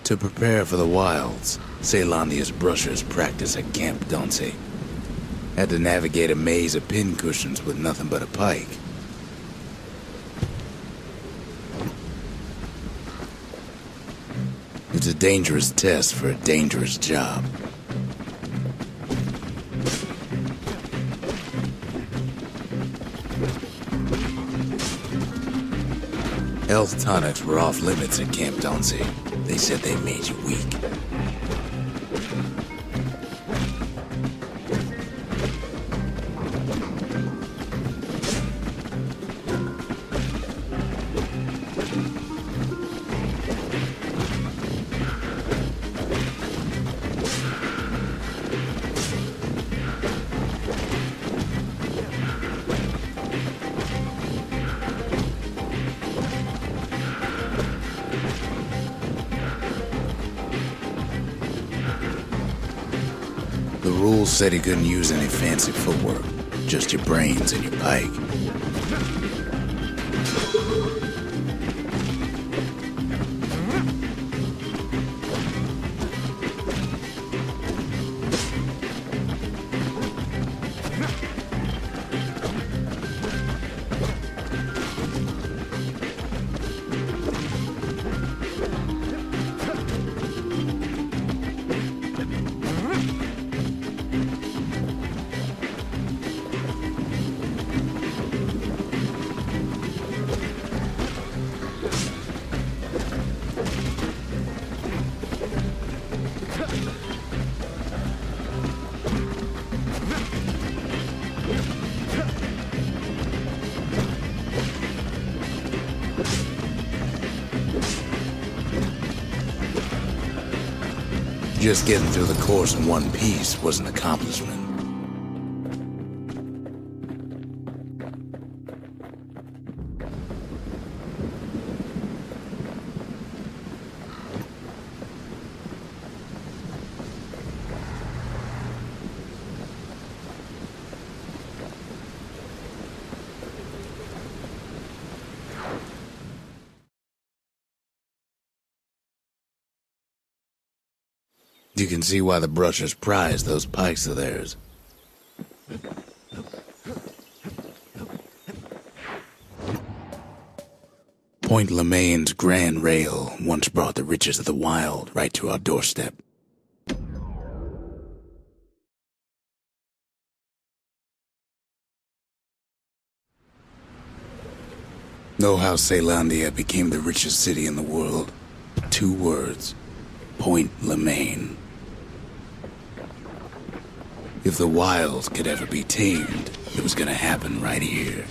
To prepare for the wilds, Ceylandia's brushers practice at Camp Donce. Had to navigate a maze of pincushions with nothing but a pike. It's a dangerous test for a dangerous job. Health tonics were off limits at Camp Donce. They said they made you weak. The rules said he couldn't use any fancy footwork, just your brains and your pike. Just getting through the course in one piece was an accomplishment. You can see why the brushers prize those pikes of theirs. Point Lemaine's Grand Rail once brought the riches of the wild right to our doorstep. Know how Ceylandia became the richest city in the world? 2 words. Point Lemaine. If the wilds could ever be tamed, it was gonna happen right here.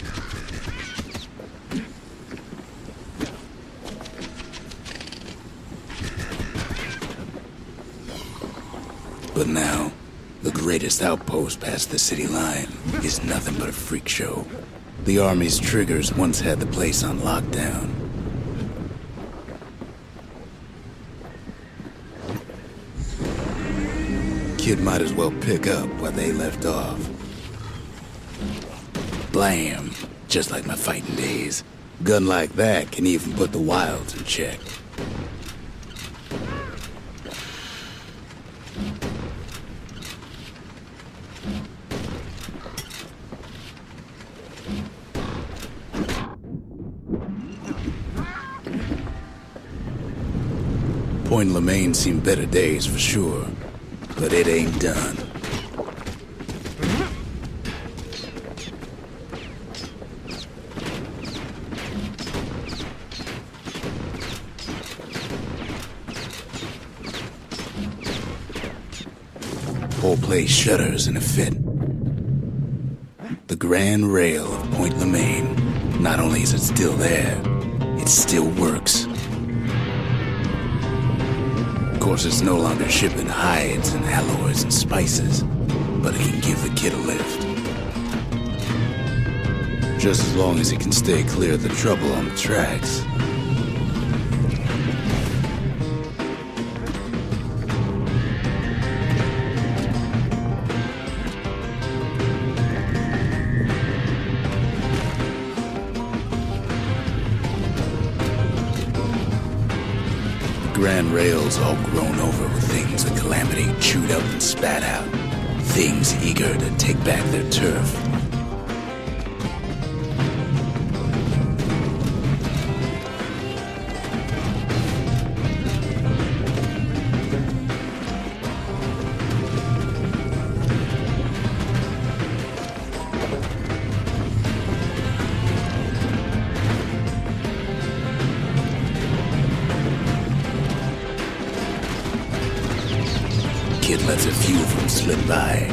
But now, the greatest outpost past the city line is nothing but a freak show. The Army's triggers once had the place on lockdown. Kid might as well pick up where they left off. Blam! Just like my fighting days. Gun like that can even put the wilds in check. Point Lemaine seen better days for sure. But it ain't done. Whole place shudders in a fit. The Grand Rail of Point Lemaine, not only is it still there, it still works. Of course, it's no longer shipping hides and alloys and spices, but it can give the kid a lift. Just as long as he can stay clear of the trouble on the tracks. grand rails all grown over with things the Calamity chewed up and spat out. Things eager to take back their turf. Kid lets a few of them slip by.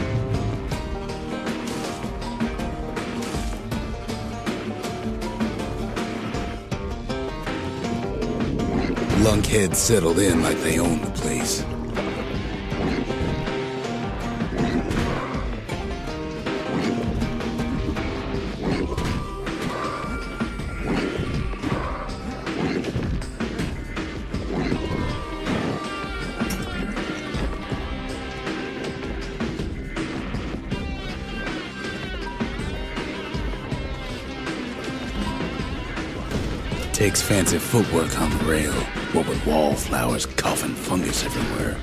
Lunkheads settled in like they owned the place. Takes fancy footwork on the rail, what with wallflowers coughing fungus everywhere.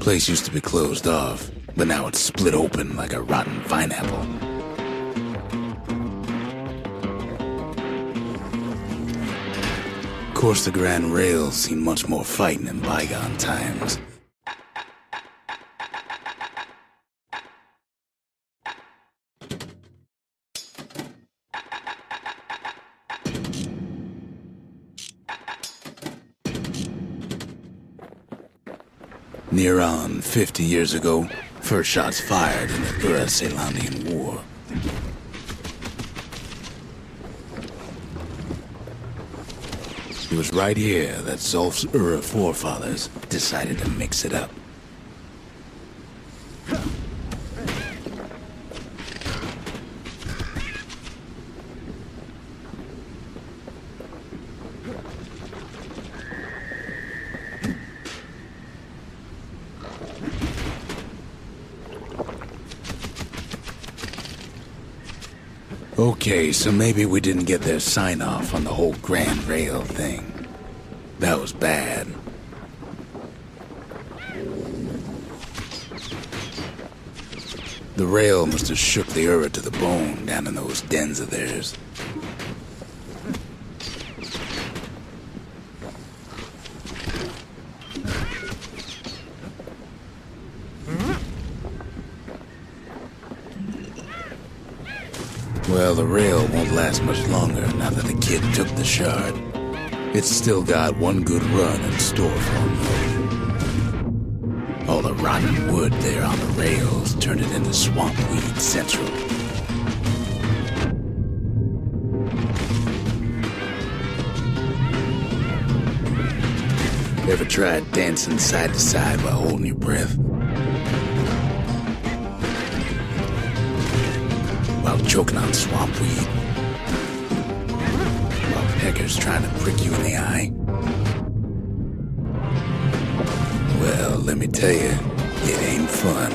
Place used to be closed off, but now it's split open like a rotten pineapple. Of course, the Grand Rail's seen much more fighting in bygone times. Near on 50 years ago, first shots fired in the Ura-Celandian War. It was right here that Zulf's Ura forefathers decided to mix it up. Okay, so maybe we didn't get their sign-off on the whole Grand Rail thing. That was bad. The rail must have shook the Ura to the bone down in those dens of theirs. Well, the rail won't last much longer now that the kid took the shard. It's still got one good run in store for him, though. All the rotten wood there on the rails turned it into swamp weed central. Ever tried dancing side to side while holding your breath? While choking on swamp weed? While peckers trying to prick you in the eye? Well, let me tell you, it ain't fun.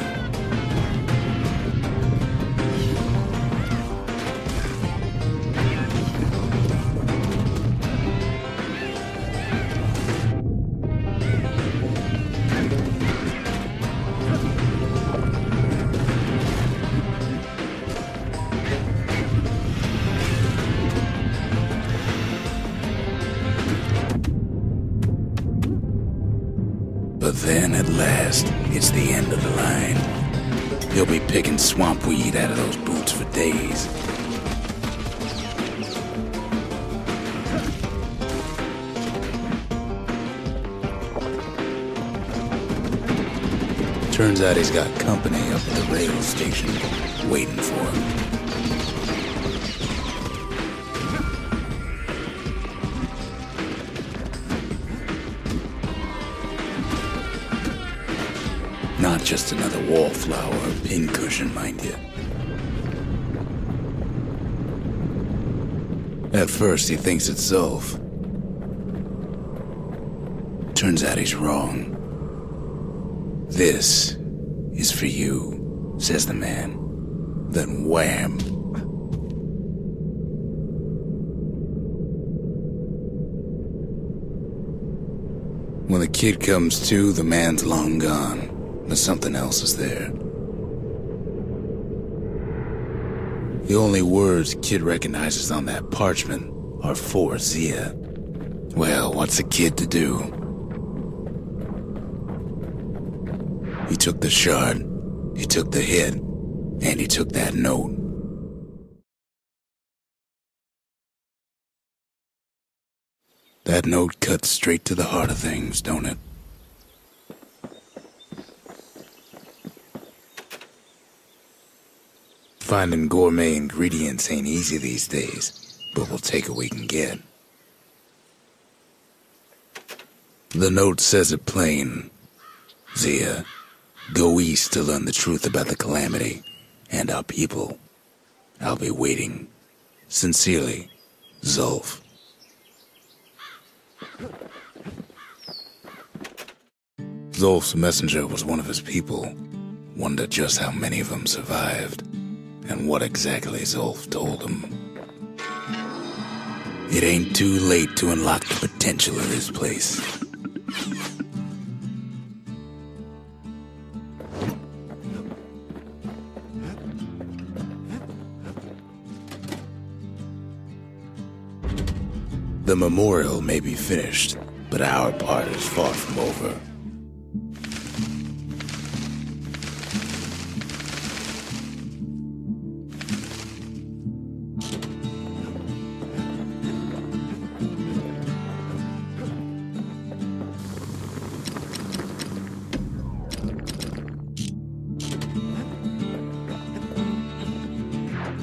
But then, at last, it's the end of the line. He'll be picking swamp weed out of those boots for days. Turns out he's got company up at the rail station, waiting for him. Not just another wallflower or pincushion, mind you. At first, he thinks it's Zulf. Turns out he's wrong. "This is for you," says the man. Then wham! When the kid comes to, the man's long gone, but something else is there. The only words Kid recognizes on that parchment are for Zia. Well, what's a kid to do? He took the shard, he took the head, and he took that note. That note cuts straight to the heart of things, don't it? Finding gourmet ingredients ain't easy these days, but we'll take what we can get. The note says it plain. Zia, go east to learn the truth about the calamity and our people. I'll be waiting. Sincerely, Zulf. Zulf's messenger was one of his people. Wondered just how many of them survived, and what exactly Zulf told him. It ain't too late to unlock the potential of this place. The memorial may be finished, but our part is far from over.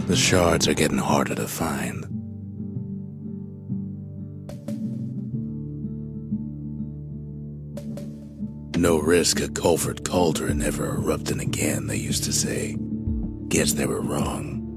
The shards are getting harder to find. No risk of Culvert Cauldron ever erupting again, they used to say. Guess they were wrong.